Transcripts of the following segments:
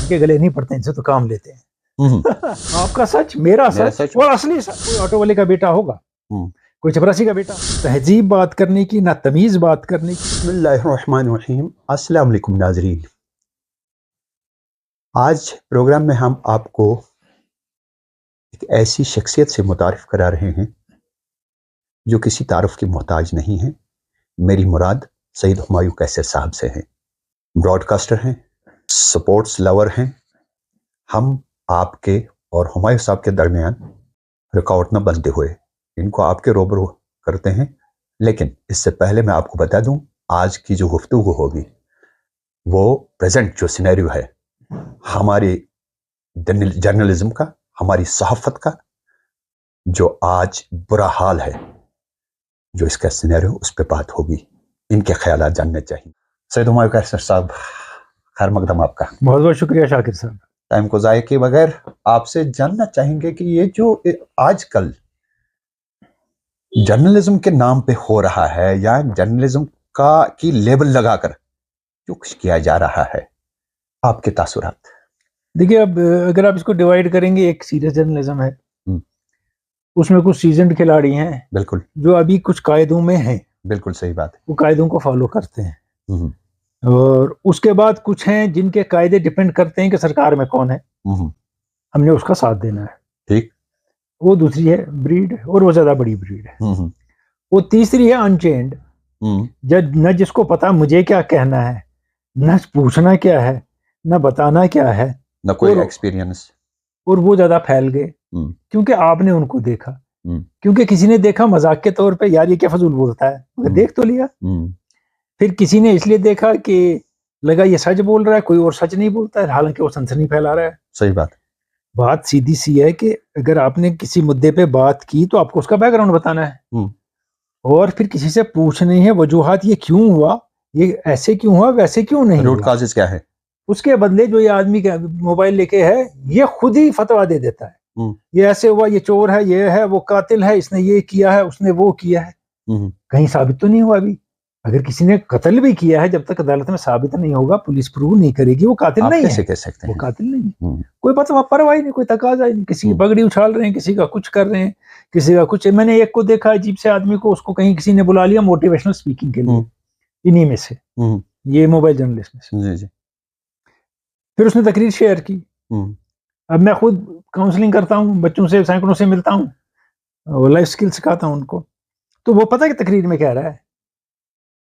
इनके गले नहीं पड़ते, इनसे तो काम लेते हैं। आपका सच, मेरा सच और असली सच। कोई ऑटो वाले का बेटा होगा, कोई चपरासी का बेटा। तहजीब बात करने की, ना तमीज बात करने की। बिस्मिल्लाहिर्रहमानिर्रहीम। अस्सलाम वालेकुम नाज़रीन। आज प्रोग्राम में हम आपको एक ऐसी शख्सियत से मुतारिफ करा रहे हैं जो किसी तारुफ की मोहताज नहीं है। मेरी मुराद सैयद हुमायूं कैसर साहब से है। ब्रॉडकास्टर हैं, स्पोर्ट्स लवर हैं। हम आपके और हुमायूं साहब के दरमियान रुकावट न बनते हुए इनको आपके रूबरू करते हैं। लेकिन इससे पहले मैं आपको बता दूं, आज की जो गुफ्तगू होगी वो प्रेजेंट जो सिनेरियो है हमारी जर्नलिज्म का, हमारी सहाफत का, जो आज बुरा हाल है, जो इसका सिनेरियो, उस पर बात होगी। इनके ख्यालात जानने चाहिए। सैयद हुमायूं कैसर साहब, खैर मकदम आपका। बहुत बहुत शुक्रिया शाकिर साहब। टाइम को ज़ाय किए बगैर आपसे जानना चाहेंगे कि ये जो आजकल जर्नलिज्म के नाम पे हो रहा है, या जर्नलिज्म की लेबल लगाकर जो कुछ किया जा रहा है, आपके तासुरात। देखिए, अब अगर आप इसको डिवाइड करेंगे, एक सीरियस जर्नलिज्म है, उसमें कुछ सीजन्ड खिलाड़ी हैं, बिल्कुल, जो अभी कुछ कायदों में हैं। बिल्कुल सही बात है। वो कायदों को फॉलो करते हैं। और उसके बाद कुछ हैं जिनके कायदे डिपेंड करते हैं कि सरकार में कौन है, हमने उसका साथ देना है। ठीक। वो दूसरी है ब्रीड, और वो ज्यादा बड़ी ब्रीड है। वो तीसरी है अनचेंड, न जिसको पता मुझे क्या कहना है, न पूछना क्या है, न बताना क्या है, न कोई एक्सपीरियंस। और वो ज्यादा फैल गए क्योंकि आपने उनको देखा, क्योंकि किसी ने देखा मजाक के तौर पे, यार ये क्या फजूल बोलता है, मगर देख तो लिया। फिर किसी ने इसलिए देखा कि लगा ये सच बोल रहा है, कोई और सच नहीं बोलता है, हालांकि वो सनसनी फैला रहा है। सही बात सीधी सी है कि अगर आपने किसी मुद्दे पे बात की तो आपको उसका बैकग्राउंड बताना है, और फिर किसी से पूछनी है वजूहात, ये क्यों हुआ, ये ऐसे क्यों हुआ, वैसे क्यों नहीं, रूट कॉजेस क्या है। उसके बदले जो ये आदमी का मोबाइल लेके है, ये खुद ही फतवा दे देता है, ये ऐसे हुआ, ये चोर है, ये है, वो कातिल है, इसने ये किया है, उसने वो किया है। कहीं साबित तो नहीं हुआ अभी। अगर किसी ने कत्ल भी किया है, जब तक अदालत में साबित नहीं होगा, पुलिस प्रूव नहीं करेगी, वो कातिल नहीं है। कह सकते हैं वो कातिल नहीं है। कोई परवाह नहीं, कोई तकाजा नहीं, किसी की पगड़ी उछाल रहे हैं, किसी का कुछ कर रहे हैं, किसी का कुछ। मैंने एक को देखा अजीब से आदमी को, उसको कहीं किसी ने बुला लिया मोटिवेशनल स्पीकिंग के लिए, इन्हीं में से, ये मोबाइल जर्नलिस्ट में से। फिर उसने तकरीर शेयर की। अब मैं खुद काउंसलिंग करता हूँ, बच्चों से सैकड़ों से मिलता हूँ, लाइफ स्किल सिखाता हूँ उनको। तो वो पता है कि तकरीर में कह रहा है,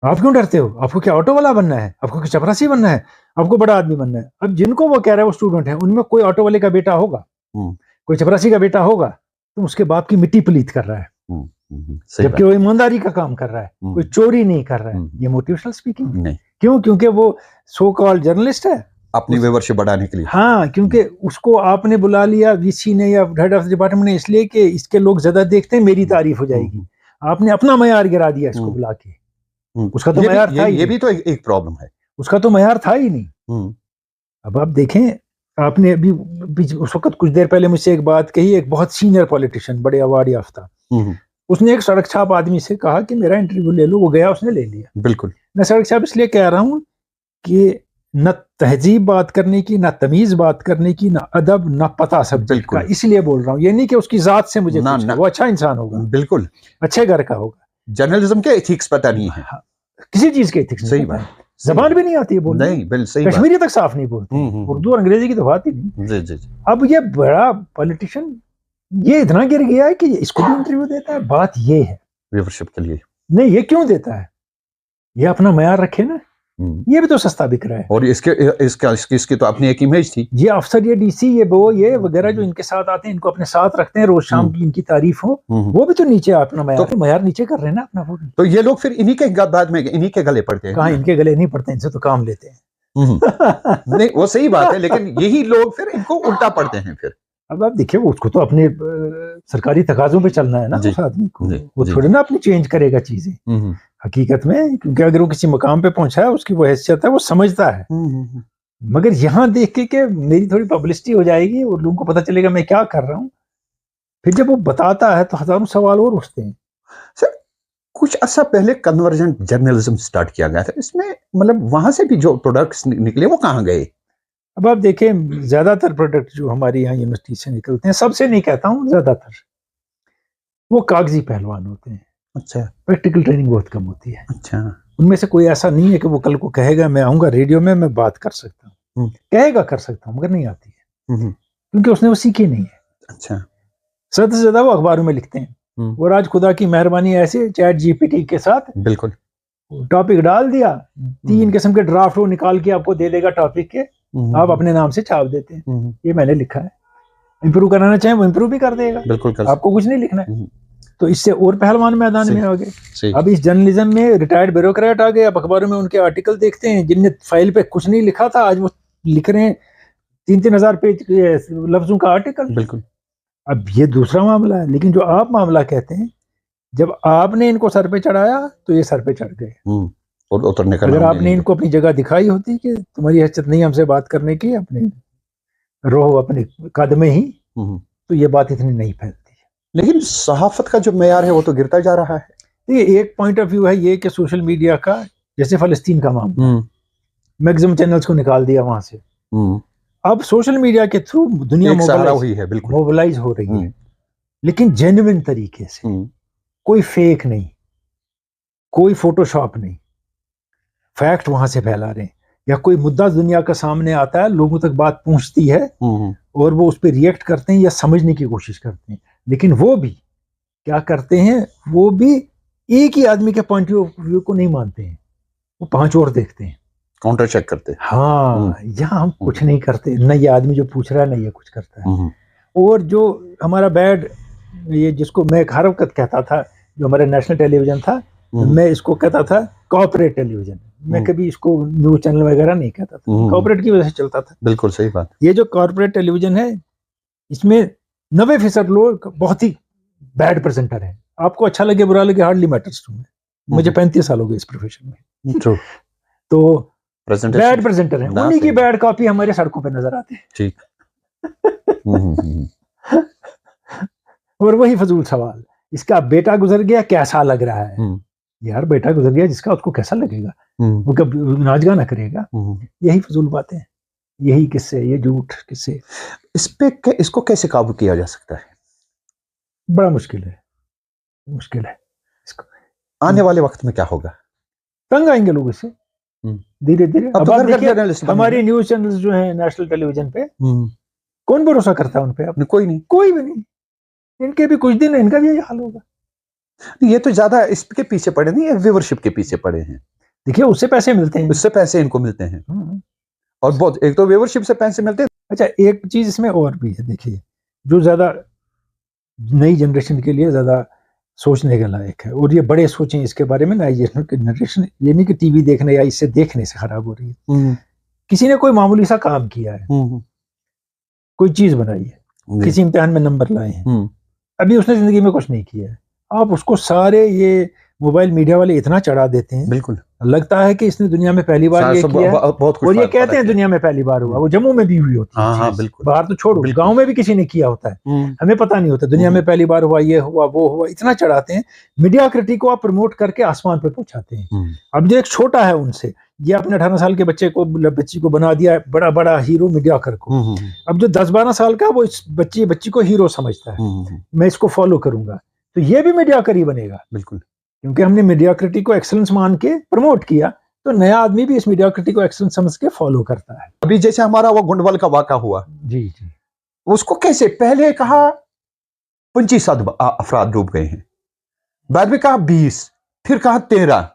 आप क्यों डरते हो, आपको क्या ऑटो वाला बनना है, आपको क्या चपरासी बनना है, आपको बड़ा आदमी बनना है। अब जिनको वो कह रहा है वो स्टूडेंट है, उनमें कोई ऑटो वाले का बेटा होगा, कोई चपरासी का बेटा होगा, तो उसके बाप की मिट्टी पलीत कर रहा है, जबकि वो ईमानदारी का काम कर रहा है, कोई चोरी नहीं कर रहा है। ये मोटिवेशनल स्पीकिंग नहीं। क्यों? क्योंकि वो सो कॉल्ड जर्नलिस्ट है, अपनी व्यूअरशिप बढ़ाने के लिए। हाँ, क्योंकि उसको आपने बुला लिया, वीसी ने या हेड ऑफ डिपार्टमेंट ने, इसलिए कि इसके लोग ज्यादा देखते हैं, मेरी तारीफ हो जाएगी। आपने अपना मयार गिरा दिया इसको बुला के। उसका तो मयार था ही, ये भी तो एक प्रॉब्लम है, उसका तो मयार था ही नहीं। अब आप देखें, आपने अभी उस वक्त कुछ देर पहले मुझसे एक बात कही, एक बहुत सीनियर पॉलिटिशियन, बड़े अवार्ड याफ्ता, उसने एक सड़क छाप आदमी से कहा कि मेरा इंटरव्यू ले लो, वो गया, उसने ले लिया। बिल्कुल। मैं सड़क छाप इसलिए कह रहा हूँ कि न तहजीब बात करने की, ना तमीज बात करने की, ना अदब, ना पता सब्जेक्ट का, इसलिए बोल रहा हूँ। ये नहीं कि उसकी जात से मुझे वो अच्छा इंसान होगा, बिल्कुल अच्छे घर का होगा, जर्नलिज्म के एथिक्स पता नहीं है, किसी चीज के एथिक्स सही बात, जबान भी नहीं आती है बोलने, नहीं बिल्कुल, कश्मीरी तक साफ नहीं बोलते, उर्दू और अंग्रेजी की तो बात ही नहीं। जी। अब ये बड़ा पॉलिटिशियन ये इतना गिर गया है कि इसको भी इंटरव्यू देता है। बात ये है व्यूअरशिप के लिए नहीं, ये क्यों देता है, ये अपना मयार रखे ना, ये भी तो सस्ता बिक रहा है। और इसकी तो अपनी एक इमेज थी। ये अफसर, ये डीसी, ये वो, ये वगैरह जो इनके साथ आते हैं, इनको अपने साथ रखते हैं, रोज शाम की इनकी तारीफ हो, वो भी तो नीचे अपना मयार नीचे कर रहे हैं ना अपना। तो ये लोग फिर इन्हीं के बाद में इन्हीं के गले पड़ते हैं। कहाँ इनके गले नहीं पड़ते, इनसे तो काम लेते हैं। नहीं, वो सही बात है, लेकिन यही लोग फिर इनको उल्टा पड़ते हैं फिर। अब आप देखिए, उसको तो अपने सरकारी तकाजों पे चलना है ना उस आदमी को, वो थोड़ी ना अपनी चेंज करेगा चीजें हकीकत में, क्योंकि अगर वो किसी मकाम पे पहुंचा है, उसकी वो हैसियत है, वो समझता है। मगर यहाँ देख के मेरी थोड़ी पब्लिसिटी हो जाएगी और लोगों को पता चलेगा मैं क्या कर रहा हूँ, फिर जब वो बताता है तो हजारों सवाल और उठते हैं। सर, कुछ अर्सा पहले कन्वर्जेंट जर्नलिज्म स्टार्ट किया गया था, इसमें मतलब वहां से भी जो प्रोडक्ट्स निकले वो कहाँ गए? अब आप देखें, ज्यादातर प्रोडक्ट जो हमारे यहाँ यूनिवर्सिटी से निकलते हैं, सबसे नहीं कहता हूँ, ज्यादातर वो कागजी पहलवान होते हैं। अच्छा प्रैक्टिकल ट्रेनिंग बहुत कम होती है। अच्छा। उनमें से कोई ऐसा नहीं है कि वो कल को कहेगा मैं आऊंगा रेडियो में, मैं बात कर सकता हूँ। कहेगा कर सकता हूँ, मगर नहीं आती है, क्योंकि उसने वो सीखी नहीं है। अच्छा। ज्यादा से ज्यादा वो अखबारों में लिखते हैं, और आज खुदा की मेहरबानी ऐसे चैट जीपीटी के साथ बिल्कुल टॉपिक डाल दिया, 3 किस्म के ड्राफ्ट वो निकाल के आपको दे देगा टॉपिक के, आप अपने नाम से छाप देते हैं, ये मैंने लिखा है। इंप्रूव कराना चाहें वो इंप्रूव भी कर देगा, बिल्कुल कर आपको कुछ नहीं लिखना है। तो इससे और पहलवान मैदान में आ गए। अब इस जर्नलिज्म में रिटायर्ड ब्यूरोक्रेट आ गए, अब अखबारों में उनके आर्टिकल देखते हैं, जिनने फाइल पे कुछ नहीं लिखा था, आज वो लिख रहे हैं 3-3 हजार पेज लफ्जों का आर्टिकल। बिल्कुल। अब ये दूसरा मामला है, लेकिन जो आप मामला कहते हैं, जब आपने इनको सर पे चढ़ाया तो ये सर पे चढ़ गए, और उतरने का अगर आपने इनको अपनी जगह दिखाई होती कि तुम्हारी हैसियत नहीं हमसे बात करने की, अपने रहो अपने कद में ही, तो ये बात इतनी नहीं फैलती। लेकिन सहाफत का जो मेयार है वो तो गिरता जा रहा है। देखिए, एक पॉइंट ऑफ व्यू है ये कि सोशल मीडिया का, जैसे फलस्तीन का मामला, मैक्सिमम चैनल्स को निकाल दिया वहां से, अब सोशल मीडिया के थ्रू दुनिया मोबिलाइज हो रही है, लेकिन जेन्युइन तरीके से, कोई फेक नहीं, कोई फोटोशॉप नहीं, फैक्ट वहां से फैला रहे हैं, या कोई मुद्दा दुनिया का सामने आता है, लोगों तक बात पहुंचती है और वो उस पर रिएक्ट करते हैं या समझने की कोशिश करते हैं, लेकिन वो भी क्या करते हैं, वो भी एक ही आदमी के पॉइंट ऑफ व्यू को नहीं मानते हैं, वो 5 और देखते हैं, काउंटर चेक करते हैं। हाँ, यहाँ हम कुछ नहीं करते, न ये आदमी जो पूछ रहा है न ये कुछ करता है। और जो हमारा बैड, ये जिसको मैं एक हरकत कहता था, जो हमारा नेशनल टेलीविजन था, मैं इसको कहता था कॉर्पोरेट टेलीविजन, मैं कभी इसको न्यूज चैनल वगैरह नहीं कहता था, कॉर्पोरेट की वजह से चलता था। बिल्कुल सही बात। ये जो कॉर्पोरेट टेलीविजन है, इसमें 90% लोग बहुत ही बैड प्रेजेंटर हैं, आपको अच्छा लगे बुरा लगे हार्डली मैटर्स टू मी, मुझे 35 साल हो गए इस प्रोफेशन में। तो बैड प्रेजेंटर हैं, उन्हीं की बैड कॉपी हमारे सड़कों पे नजर आते हैं। ठीक। और वही फजूल सवाल, इसका बेटा गुजर गया कैसा लग रहा है, यार बेटा गुजर गया जिसका, उसको कैसा लगेगा, वो कब नाच गाना करेगा, यही फजूल बातें, यही किस्से, ये झूठ किस्से। इसको कैसे काबू किया जा सकता है? बड़ा मुश्किल है, मुश्किल है। इसको आने वाले वक्त में क्या होगा? तंग आएंगे लोग इससे धीरे धीरे। अब आप देखिए, हमारी न्यूज चैनल्स जो हैं नेशनल टेलीविजन पे, कौन भरोसा करता है उन पे? अब कोई नहीं, कोई भी नहीं। इनके भी कुछ दिन इनका भी यही हाल होगा। ये तो ज्यादा इसके पीछे पड़े नहीं, व्यूअरशिप के पीछे पड़े हैं। देखिए, उससे पैसे मिलते हैं, उससे पैसे इनको मिलते हैं, और बहुत, एक तो व्यूअरशिप से पैसे मिलते हैं। अच्छा, एक चीज इसमें और भी है, देखिए, जो ज्यादा नई जनरेशन के लिए ज्यादा सोचने के लायक है, और ये बड़े सोचें इसके बारे में। नई जनरेशन ये नहीं कि टीवी देखने या इससे देखने से खराब हो रही है। किसी ने कोई मामूली सा काम किया है, कोई चीज बनाई है, किसी इम्तिहान में नंबर लाए हैं, अभी उसने जिंदगी में कुछ नहीं किया है, आप उसको सारे ये मोबाइल मीडिया वाले इतना चढ़ा देते हैं, बिल्कुल लगता है कि इसने दुनिया में पहली बार ये किया, और ये कहते हैं दुनिया में पहली बार हुआ। वो जम्मू में भी हुई होती है, बिल्कुल, बाहर तो छोड़ो, गांव में भी किसी ने किया होता है, हमें पता नहीं होता, दुनिया में पहली बार हुआ, ये हुआ, वो हुआ, इतना चढ़ाते हैं। मीडियाक्रिटी को आप प्रमोट करके आसमान पे पहुंचाते हैं। अब जो एक छोटा है उनसे, ये अपने 18 साल के बच्ची को बना दिया बड़ा बड़ा हीरो मीडियाकर को। अब जो 10-12 साल का, वो इस बच्ची को हीरो समझता है, मैं इसको फॉलो करूंगा, तो ये भी मीडियाकर ही बनेगा। बिल्कुल, क्योंकि हमने मीडियाक्रिटी को एक्सेलेंस मान के प्रमोट किया, तो नया आदमी भी इस मीडियाक्रिटी को एक्सेलेंस समझ के फॉलो करता है। अभी जैसे हमारा वो गुंडवल का वाक़ा हुआ, जी जी, उसको कैसे पहले कहा 25 अफराद डूब गए हैं, बाद में कहा 20, फिर कहा 13।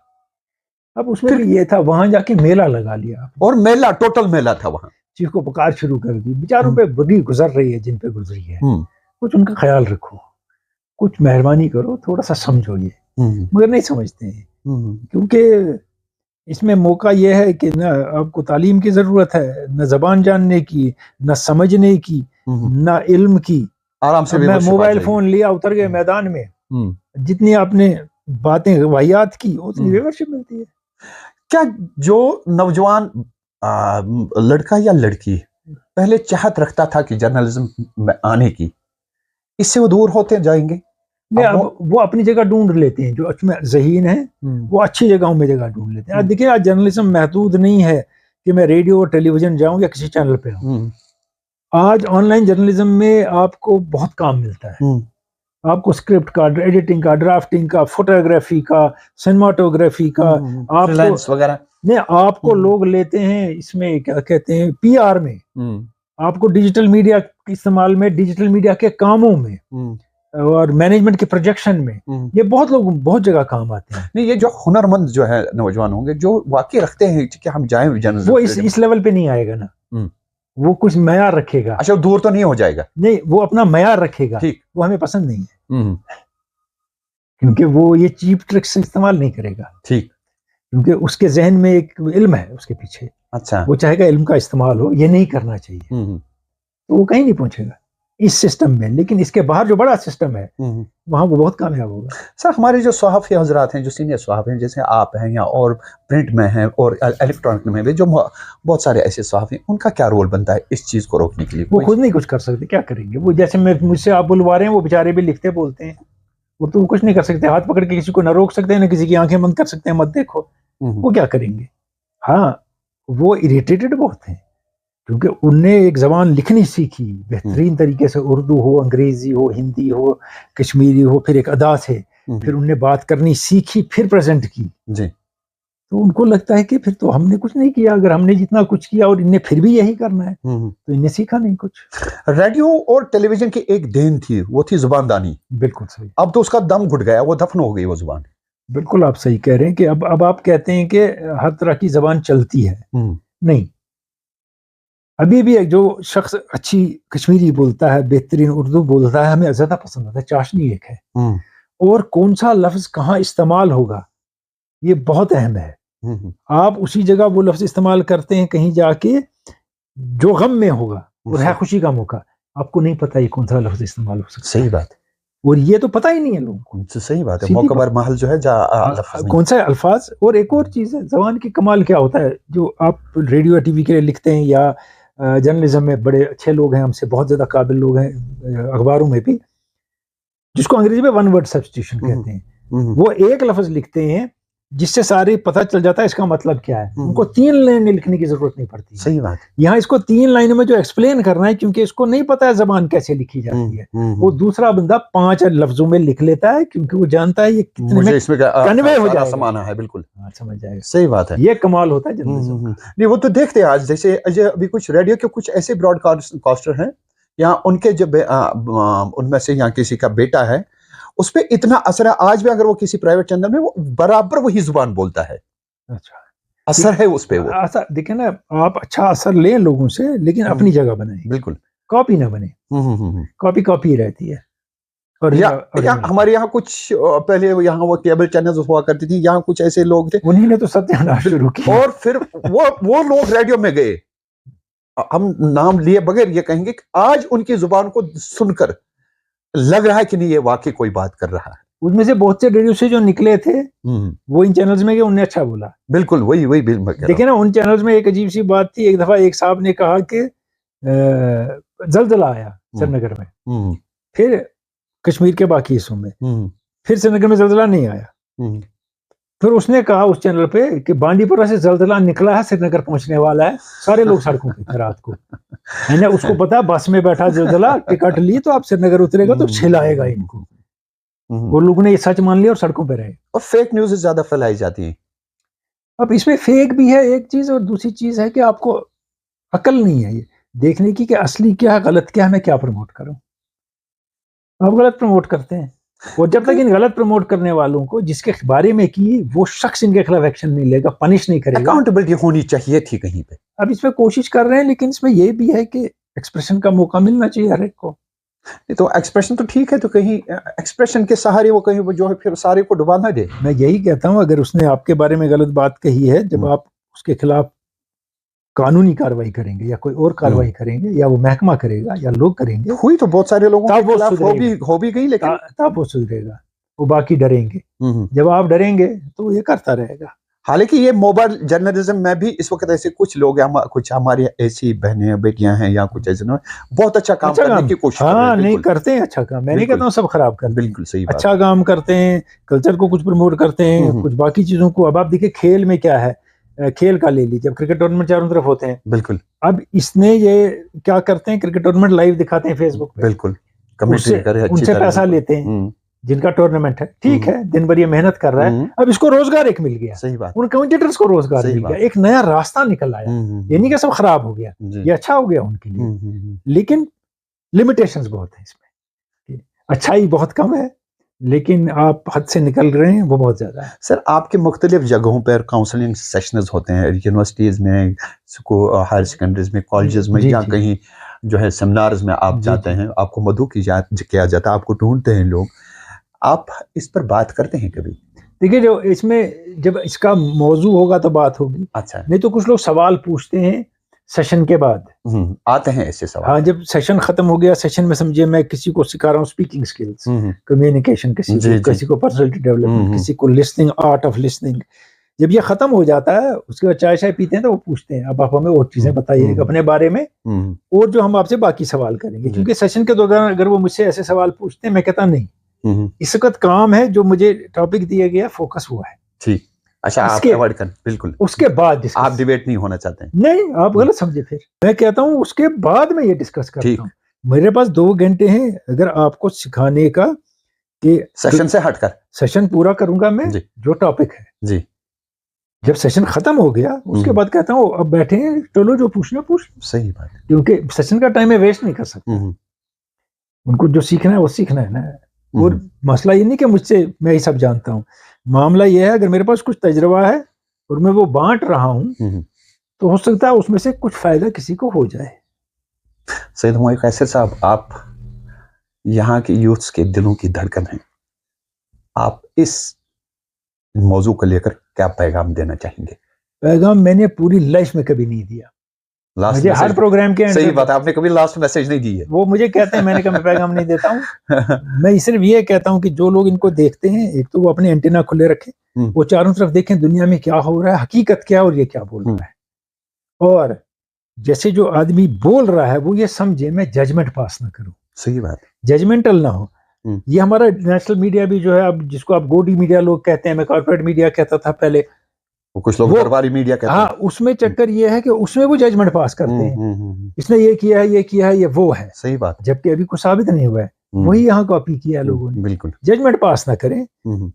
अब उसमें भी ये था, वहां जाके मेला लगा लिया, और मेला, टोटल मेला था वहां, चीख को पुकार शुरू कर दी। बेचारों पे बुरी गुजर रही है, जिन पे गुजरी है, कुछ उनका ख्याल रखो, कुछ मेहरबानी करो, थोड़ा सा समझो ये, मगर नहीं समझते हैं। क्योंकि इसमें मौका यह है कि ना आपको तालीम की जरूरत है, न जबान जानने की, न समझने की, न इल्म की। आराम से मैं मोबाइल फोन लिया, उतर गए मैदान में, जितनी आपने बातें वाहियात की, उतनी व्यूअरशिप मिलती है। क्या जो नौजवान लड़का या लड़की पहले चाहत रखता था कि जर्नलिज्म में आने की, इससे वो दूर होते जाएंगे? अब वो अपनी जगह ढूंढ लेते हैं, जो उसमें ज़हीन है वो अच्छी जगहों में जगह ढूंढ लेते हैं। आज देखिए, आज जर्नलिज्म महदूद नहीं है कि मैं रेडियो और टेलीविजन जाऊं या किसी चैनल पे हूं। हम्म, आज ऑनलाइन जर्नलिज्म में आपको बहुत काम मिलता है। आपको स्क्रिप्ट का, एडिटिंग का, ड्राफ्टिंग का, फोटोग्राफी का, सिनेमाटोग्राफी का, आपको फ्रीलांस वगैरह। नहीं, आपको लोग लेते हैं इसमें, क्या कहते हैं, पीआर में, आपको डिजिटल मीडिया के इस्तेमाल में, डिजिटल मीडिया के कामों में और मैनेजमेंट के प्रोजेक्शन में, ये बहुत लोग बहुत जगह काम आते हैं। नहीं, ये जो हुनरमंद जो है नौजवान होंगे जो वाकई रखते हैं कि हम जाएं जर्नलिज्म, वो इस लेवल पे नहीं आएगा ना। वो कुछ मयार रखेगा। अच्छा, दूर तो नहीं हो जाएगा। नहीं, वो अपना मयार रखेगा। ठीक। वो हमें पसंद नहीं है, क्योंकि वो ये चीप ट्रिक्स इस्तेमाल नहीं करेगा। ठीक। क्योंकि उसके जहन में एक इल्म है उसके पीछे। अच्छा। वो चाहेगा इल्म का इस्तेमाल हो, ये नहीं करना चाहिए, तो वो कहीं नहीं पहुंचेगा इस सिस्टम में। लेकिन इसके बाहर जो बड़ा सिस्टम है वहां वो बहुत कामयाब होगा। सर, हमारे जो सहाफ़ी हजरात हैं, जो सीनियर सहाफ़ी हैं, जैसे आप हैं या और प्रिंट में हैं और इलेक्ट्रॉनिक में भी, जो बहुत सारे ऐसे सहाफ़ी, उनका क्या रोल बनता है इस चीज़ को रोकने के लिए? वो खुद नहीं कुछ कर सकते, क्या करेंगे वो? जैसे मुझसे आप बुलवा रहे हैं, वो बेचारे भी लिखते बोलते हैं, वो तो कुछ नहीं कर सकते। हाथ पकड़ के किसी को ना रोक सकते हैं, ना किसी की आंखें बंद कर सकते हैं, मत देखो। वो क्या करेंगे? हाँ, वो इरिटेटेड बहुत हैं, क्योंकि उनने एक जबान लिखनी सीखी बेहतरीन तरीके से, उर्दू हो, अंग्रेजी हो, हिंदी हो, कश्मीरी हो, फिर एक अदा से, फिर उनने बात करनी सीखी, फिर प्रेजेंट की जी। तो उनको लगता है कि फिर तो हमने कुछ नहीं किया। अगर हमने जितना कुछ किया और इन्हें फिर भी यही करना है, तो इन्हें सीखा नहीं कुछ। रेडियो और टेलीविजन की एक देन थी, वो थी जुबानदानी। बिल्कुल सही। अब तो उसका दम घुट गया, वो दफन हो गई वो जुबान। बिल्कुल आप सही कह रहे हैं कि अब आप कहते हैं कि हर तरह की जबान चलती है। नहीं, अभी भी जो शख्स अच्छी कश्मीरी बोलता है, बेहतरीन उर्दू बोलता है, हमें ज्यादा पसंद आता है। चाशनी एक है, और कौन सा लफ्ज कहाँ इस्तेमाल होगा ये बहुत अहम है। आप उसी जगह वो लफ्ज इस्तेमाल करते हैं कहीं जाके जो गम में होगा और है खुशी का मौका, आपको नहीं पता ये कौन सा लफ्ज इस्तेमाल हो सकता है। सही बात, और ये तो पता ही नहीं है लोगों को। सही बात है, मौकबर महल जो है कौन सा अल्फाज। और एक और चीज है, जबान की कमाल क्या होता है, जो आप रेडियो टीवी के लिए लिखते हैं या जर्नलिज्म में बड़े अच्छे लोग हैं, हमसे बहुत ज्यादा काबिल लोग हैं अखबारों में भी, जिसको अंग्रेजी में वन वर्ड सब्स्टिट्यूशन कहते हैं, वो एक लफ्ज लिखते हैं जिससे सारे पता चल जाता है इसका मतलब क्या है। उनको 3 लाइन लिखने की जरूरत नहीं पड़ती। सही बात। यहाँ इसको 3 लाइनों में जो एक्सप्लेन करना है, क्योंकि इसको नहीं पता है जबान कैसे लिखी जाती है, वो दूसरा बंदा 5 लफ्जों में लिख लेता है, क्योंकि वो जानता है ये कितने में कन्वे हो जाएगा, समाना है। बिल्कुल समझ जाएगा। सही बात है, ये कमाल होता है जर्नलिज्म। नहीं, वो तो देखते हैं आज, जैसे अभी कुछ रेडियो के कुछ ऐसे ब्रॉडकास्टर हैं, यहाँ उनके जब उनमें से यहाँ किसी का बेटा है, उस पर इतना असर है आज भी। अगर वो किसी प्राइवेट चैनल में, वो बराबर वही जुबान बोलता है। अच्छा, असर है उस पे। वो असर देखे ना, आप अच्छा असर लें लोगों से, लेकिन अपनी जगह बनाएं। बिल्कुल, कॉपी ना बने। कॉपी रहती है। और हमारे यहाँ कुछ पहले यहाँ वो केबल चैनल हुआ करती थी, यहाँ कुछ ऐसे लोग थे, उन्हीं ने तो सत्यानाश शुरू किया। और फिर वो लोग रेडियो में गए, हम नाम लिए बगैर ये कहेंगे कि आज उनकी जुबान को सुनकर लग रहा है कि नहीं, ये वाकई कोई बात कर रहा है। उनमें से बहुत से रेडियो से जो निकले थे वो इन चैनल्स में गए, उन्होंने अच्छा बोला। बिल्कुल, वही देखिए ना, उन चैनल्स में एक अजीब सी बात थी। एक दफा एक साहब ने कहा कि जलजला आया श्रीनगर में, फिर कश्मीर के बाकी हिस्सों में, फिर श्रीनगर में जलजला नहीं आया। फिर उसने कहा उस चैनल पे कि बांडीपुरा से जलजला निकला है, श्रीनगर पहुंचने वाला है, सारे लोग सड़कों पे थे रात को। है ना, उसको पता, बस में बैठा जलजला, टिकट ली तो आप श्रीनगर उतरेगा तो छिलाएगा इनको। वो लोगों ने ये सच मान लिया और सड़कों पे रहे। और फेक न्यूज़ ज्यादा फैलाई जाती है। अब इसमें फेक भी है एक चीज, और दूसरी चीज है कि आपको अकल नहीं है ये देखने की कि असली क्या है, गलत क्या है, मैं क्या प्रमोट करूं। आप गलत प्रमोट करते हैं, और जब तक इन गलत प्रमोट करने वालों को जिसके बारे में की वो शख्स इनके खिलाफ एक्शन नहीं लेगा, पनिश नहीं करेगा। अकाउंटेबिलिटी होनी चाहिए थी कहीं पे। अब इसमें कोशिश कर रहे हैं, लेकिन इसमें यह भी है कि एक्सप्रेशन का मौका मिलना चाहिए हर एक को। तो एक्सप्रेशन तो ठीक है, तो कहीं एक्सप्रेशन के सहारे वो कहीं जो है फिर सारे को डुबा ना दे। मैं यही कहता हूं, अगर उसने आपके बारे में गलत बात कही है, जब आप उसके खिलाफ कानूनी कार्रवाई करेंगे या कोई और कार्रवाई करेंगे, या वो महकमा करेगा या लोग करेंगे, हुई तो बहुत सारे लोगों के खिलाफ हो भी गई, लेकिन तब वो सुधरेगा। वो बाकी डरेंगे। जब आप डरेंगे तो ये करता रहेगा। हालांकि ये मोबाइल जर्नलिज्म में भी इस वक्त ऐसे कुछ लोग हैं, कुछ हमारी ऐसी बहनें बेटियां हैं या कुछ ऐसे बहुत अच्छा काम करने की कोशिश कर रहे हैं। नहीं करते हैं अच्छा काम, मैं नहीं कहता हूँ सब खराब करते हैं। बिल्कुल सही बात। अच्छा काम करते हैं, कल्चर को कुछ प्रमोट करते हैं, कुछ बाकी चीजों को। अब आप देखिए खेल में क्या है, खेल का ले लीजिए, अब क्रिकेट टूर्नामेंट चारों तरफ होते हैं, बिल्कुल अब इसने ये क्या करते हैं, क्रिकेट टूर्नामेंट लाइव दिखाते हैं फेसबुक पे, बिल्कुल, कमेंट्री करे अच्छी उनसे तरह, पैसा लेते हैं, जिनका टूर्नामेंट है, ठीक है, दिन भर ये मेहनत कर रहा है, अब इसको रोजगार एक मिल गया, सही बात, उन कमेंटेटर्स को रोजगार मिल गया, एक नया रास्ता निकल आया, ये नहीं कि सब खराब हो गया, ये अच्छा हो गया उनके लिए, लेकिन लिमिटेशंस बहुत है इसमें, अच्छाई बहुत कम है, लेकिन आप हद से निकल रहे हैं वो बहुत ज्यादा है। सर आपके मुख्तलिफ जगहों पर काउंसलिंग सेशंस होते हैं, यूनिवर्सिटीज में, हायर सेकेंडरीज में, कॉलेजेस में, या कहीं जो है सेमिनार्स में आप जाते हैं, आपको मदऊ किया जाता है, आपको ढूंढते हैं लोग, आप इस पर बात करते हैं कभी? देखिए, जो इसमें जब इसका मौजू होगा तो बात होगी, अच्छा, नहीं तो कुछ लोग सवाल पूछते हैं सेशन के बाद, आते हैं ऐसे सवाल। हाँ, जब सेशन खत्म हो गया, सेशन में समझिए मैं किसी को सिखा रहा हूँ स्पीकिंग स्किल्स, कम्युनिकेशन, किसी को पर्सनालिटी डेवलपमेंट, किसी को लिसनिंग, आर्ट ऑफ लिसनिंग, जब ये खत्म हो जाता है उसके बाद चाय पीते हैं तो वो पूछते हैं अब आप हमें और चीजें बताइए अपने बारे में, और जो हम आपसे बाकी सवाल करेंगे, क्योंकि सेशन के दौरान अगर वो मुझसे ऐसे सवाल पूछते हैं, मैं कहता नहीं, इस वक्त काम है, जो मुझे टॉपिक दिया गया फोकस हुआ है, ठीक, अच्छा आप अवॉइड कर, बिल्कुल, उसके बाद आप डिबेट नहीं होना चाहते हैं, नहीं, आप गलत समझे, फिर मैं कहता हूँ उसके बाद में ये डिस्कस करता हूँ, मेरे पास 2 घंटे हैं अगर आपको सिखाने का, कि सेशन से हटकर सेशन पूरा करूंगा मैं, जो टॉपिक है जी, जब सेशन खत्म हो गया उसके बाद कहता हूँ अब बैठे हैं, चलो जो पूछना पूछ, सही बात, क्योंकि सेशन का टाइम है वेस्ट नहीं कर सकते, उनको जो सीखना है वो सीखना है ना, और मसला ये नहीं कि मुझसे मैं ही सब जानता हूँ, मामला ये है अगर मेरे पास कुछ तजुर्बा है और मैं वो बांट रहा हूँ, तो हो सकता है उसमें से कुछ फायदा किसी को हो जाए। सैयद हुमायूं कैसर साहब, आप यहाँ के यूथ्स के दिलों की धड़कन हैं, आप इस मौजू को लेकर क्या पैगाम देना चाहेंगे? पैगाम मैंने पूरी लाइफ में कभी नहीं दिया, मुझे हर प्रोग्राम के, सही बात, आपने कभी लास्ट मैसेज नहीं दी है, वो मुझे कहते हैं, मैंने कहा मैं पैगाम नहीं देता हूँ मैं सिर्फ ये कहता हूँ कि जो लोग इनको देखते हैं, एक तो वो अपने एंटीना खुले रखें, वो चारों तरफ देखें दुनिया में क्या हो रहा है, हकीकत क्या और ये क्या बोल रहा है, और जैसे जो आदमी बोल रहा है वो ये समझे, मैं जजमेंट पास ना करूं, सही बात, जजमेंटल ना हो, ये हमारा नेशनल मीडिया भी जो है, अब जिसको आप गोडी मीडिया लोग कहते हैं, मैं कॉर्पोरेट मीडिया कहता था पहले, कुछ लोग दरबारी मीडिया कहते हैं, हाँ, उसमें चक्कर ये है कि उसमें वो जजमेंट पास करते हैं, इसने ये किया है, ये किया है, ये वो है, सही बात, जबकि अभी कुछ साबित नहीं हुआ है, वही यहाँ कॉपी किया है लोगों ने, बिल्कुल, जजमेंट पास ना करें,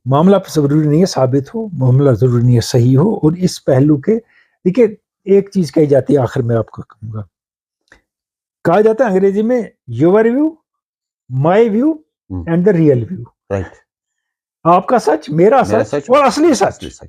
मामला जरूरी नहीं है साबित हो, मामला जरूरी नहीं है सही हो, और इस पहलू के, देखिए एक चीज कही जाती है आखिर में आपको कहूंगा, कहा जाता है अंग्रेजी में, your view, my view and the real view, right, आपका सच, मेरा सच और असली सच,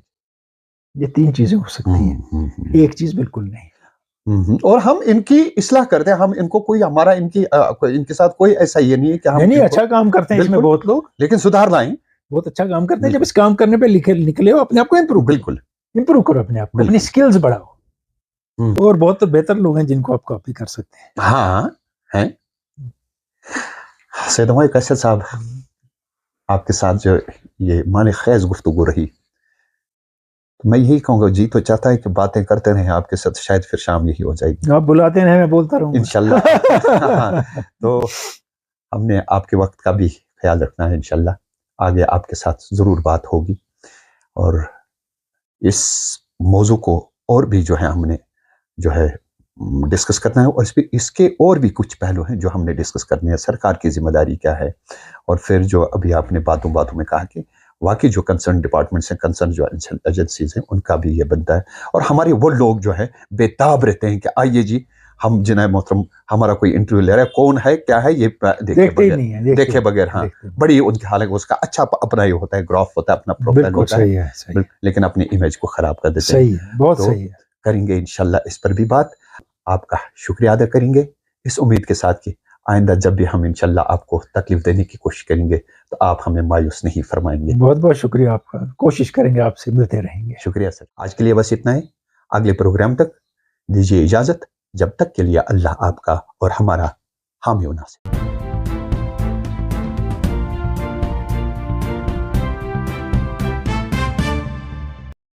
ये 3 चीजें हो सकती हैं, एक चीज बिल्कुल नहीं, और हम इनकी इस्लाह करते हैं, हम इनको कोई हमारा इनके साथ कोई ऐसा ये नहीं है कि हम नहीं अच्छा काम करते हैं इसमें बहुत लोग, लेकिन सुधार लाएं, बहुत अच्छा काम करते हैं, जब इस काम करने पे निकले हो अपने आप को इम्प्रूव, बिल्कुल इम्प्रूव करो अपने आप को, अपनी स्किल्स बढ़ाओ, और बहुत तो बेहतर लोग हैं जिनको आप कॉपी कर सकते हैं, हाँ हैं। सैयद हुमायूं कैसर साहब, आपके साथ जो ये माने खैज गुफ्तगू रही, तो मैं यही कहूँगा, जी तो चाहता है कि बातें करते रहें आपके साथ, शायद फिर शाम यही हो जाएगी, आप बुलाते रहें, मैं बोलता रहूँगा इंशाल्लाह तो हमने आपके वक्त का भी ख्याल रखना है, इंशाल्लाह आगे आपके साथ जरूर बात होगी, और इस मौजू को और भी जो है हमने जो है डिस्कस करना है, और इसके और भी कुछ पहलू हैं जो हमने डिस्कस करने हैं, सरकार की जिम्मेदारी क्या है, और फिर जो अभी आपने बातों में कहा कि वाकई जो कंसर्न डिपार्टमेंट्स हैं, कंसर्न जो एजेंसीज हैं, उनका भी ये बनता है, और हमारे वो लोग जो है बेताब रहते हैं कि आइए जी हम जिन्हें मोहतरम हमारा कोई इंटरव्यू ले रहा है, कौन है क्या है ये देखे बगैर, हाँ, बड़ी उनकी हालांकि उसका अच्छा अपना ये होता है, ग्राफ होता है, अपना प्रोफाइल होता है, लेकिन अपनी इमेज को खराब कर देते हैं, बहुत सही है, करेंगे इंशाल्लाह इस पर भी बात, आपका शुक्रिया अदा करेंगे, इस उम्मीद के साथ कि आइंदा जब भी हम इंशाल्लाह आपको तकलीफ देने की कोशिश करेंगे तो आप हमें मायूस नहीं फरमाएंगे। बहुत बहुत शुक्रिया आपका, कोशिश करेंगे, आपसे मिलते रहेंगे। शुक्रिया सर, आज के लिए बस इतना ही, अगले प्रोग्राम तक दीजिए इजाजत, जब तक के लिए अल्लाह आपका और हमारा हामी व नासिर।